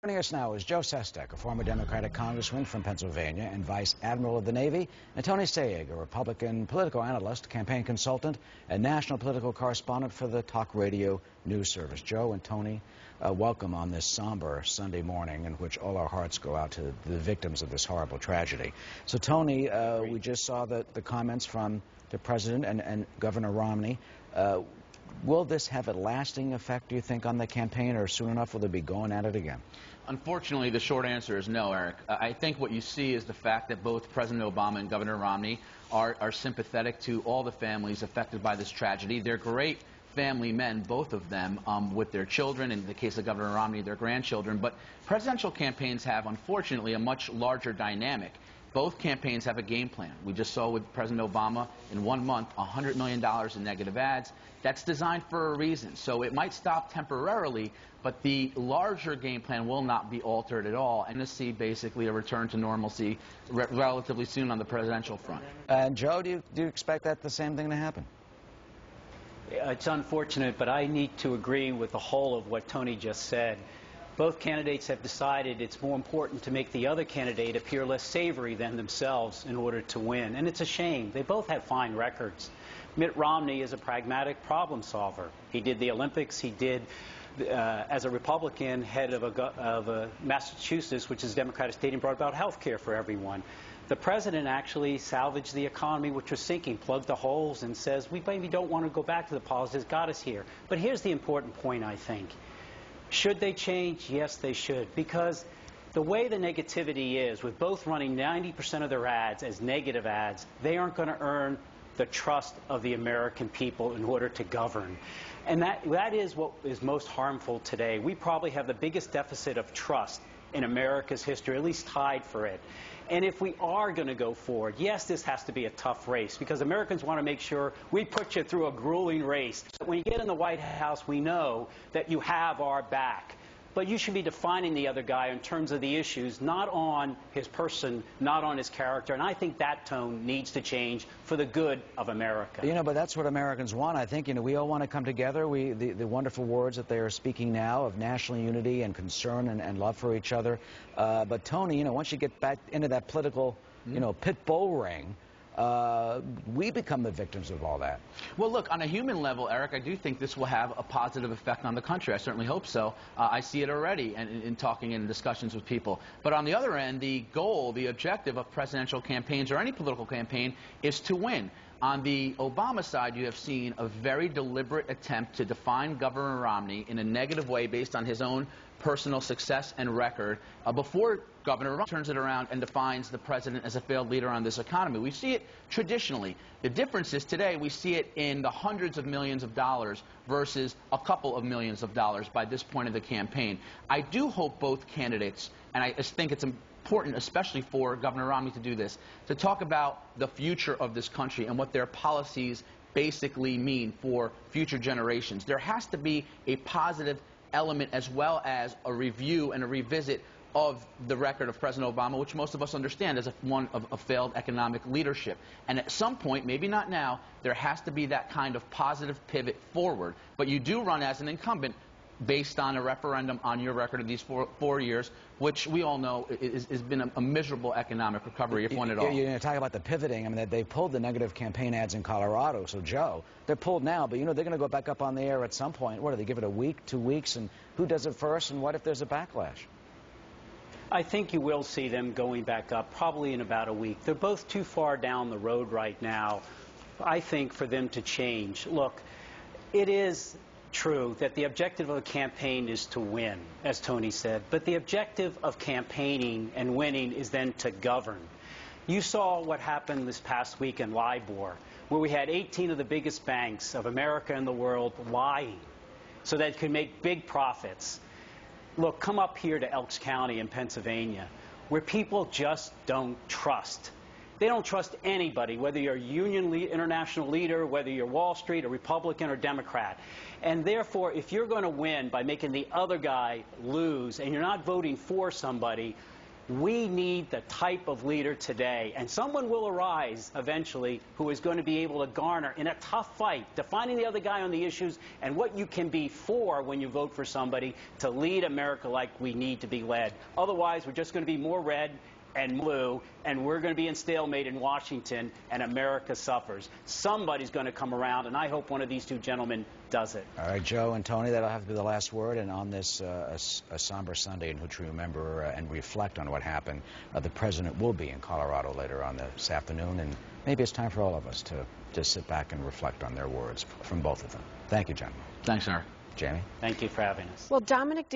Joining us now is Joe Sestak, a former Democratic congressman from Pennsylvania and Vice Admiral of the Navy, and Tony Sayegh, a Republican political analyst, campaign consultant, and national political correspondent for the talk radio news service. Joe and Tony, welcome on this somber Sunday morning in which all our hearts go out to the victims of this horrible tragedy. So, Tony, we just saw the comments from the president and Governor Romney. Will this have a lasting effect, do you think, on the campaign, or soon enough will they be going at it again? Unfortunately, the short answer is no, Eric. I think what you see is the fact that both President Obama and Governor Romney are sympathetic to all the families affected by this tragedy. They're great family men, both of them, with their children, in the case of Governor Romney, their grandchildren. But presidential campaigns have, unfortunately, a much larger dynamic. Both campaigns have a game plan. We just saw with President Obama in 1 month, $100 million in negative ads. That's designed for a reason. So it might stop temporarily, but the larger game plan will not be altered at all. And to see basically a return to normalcy relatively soon on the presidential front. And Joe, do you expect that the same thing to happen? It's unfortunate, but I need to agree with the whole of what Tony just said. Both candidates have decided it's more important to make the other candidate appear less savory than themselves in order to win. And it's a shame. They both have fine records. Mitt Romney is a pragmatic problem solver. He did the Olympics. He did, as a Republican, head of Massachusetts, which is a Democratic state, and brought about health care for everyone. The president actually salvaged the economy, which was sinking, plugged the holes, and says, we maybe don't want to go back to the politics that got us here. But here's the important point, I think. Should they change? Yes, they should. Because the way the negativity is, with both running 90% of their ads as negative ads, they aren't going to earn the trust of the American people in order to govern. And that is what is most harmful today. We probably have the biggest deficit of trust in America's history, at least tied for it. And if we are going to go forward, yes, this has to be a tough race, because Americans want to make sure we put you through a grueling race. When you get in the White House, we know that you have our back. But you should be defining the other guy in terms of the issues, not on his person, not on his character. And I think that tone needs to change for the good of America. You know, but that's what Americans want. I think, we all want to come together. The wonderful words that they are speaking now of national unity and concern and love for each other. But Tony, once you get back into that political, pit bull ring, we become the victims of all that. Well, look, on a human level, Eric, I do think this will have a positive effect on the country. I certainly hope so. I see it already in talking and discussions with people. But on the other end, the goal, the objective of presidential campaigns or any political campaign is to win. On the Obama side, you have seen a very deliberate attempt to define Governor Romney in a negative way based on his own personal success and record before Governor Romney turns it around and defines the president as a failed leader on this economy. We see it traditionally. The difference is today we see it in the hundreds of millions of dollars versus a couple of millions of dollars by this point of the campaign. I do hope both candidates, and I just think it's important, especially for Governor Romney to do this, to talk about the future of this country and what their policies basically mean for future generations. There has to be a positive element as well as a review and a revisit of the record of President Obama, which most of us understand as one of failed economic leadership. And at some point, maybe not now, there has to be that kind of positive pivot forward. But you do run as an incumbent based on a referendum on your record of these four years, which we all know has been a miserable economic recovery, if one at all. You're talking about the pivoting. I mean, they pulled the negative campaign ads in Colorado. So, Joe, they're pulled now, but, they're going to go back up on the air at some point. What, do they give it a week, 2 weeks? And who does it first? And what if there's a backlash? I think you will see them going back up probably in about a week. They're both too far down the road right now, I think, for them to change. Look, it is true that the objective of a campaign is to win, as Tony said, but the objective of campaigning and winning is then to govern. You saw what happened this past week in LIBOR, where we had 18 of the biggest banks of America and the world lying so that it could make big profits. Look, come up here to Elks County in Pennsylvania, where people just don't trust. They don't trust anybody, whether you're a union international leader, whether you're Wall Street, a Republican, or Democrat. And therefore, if you're going to win by making the other guy lose and you're not voting for somebody, We need the type of leader today, and someone will arise eventually who is going to be able to garner in a tough fight, defining the other guy on the issues and what you can be for when you vote for somebody to lead America like we need to be led. Otherwise, we're just going to be more red and blue, and we're going to be in stalemate in Washington, and America suffers. Somebody's going to come around, and I hope one of these two gentlemen does it. All right, Joe and Tony, that'll have to be the last word. And on this a somber Sunday in which we remember and reflect on what happened, the president will be in Colorado later on this afternoon, and maybe it's time for all of us to just sit back and reflect on their words from both of them. Thank you, gentlemen. Thanks, Eric. Jamie? Thank you for having us. Well, Dominic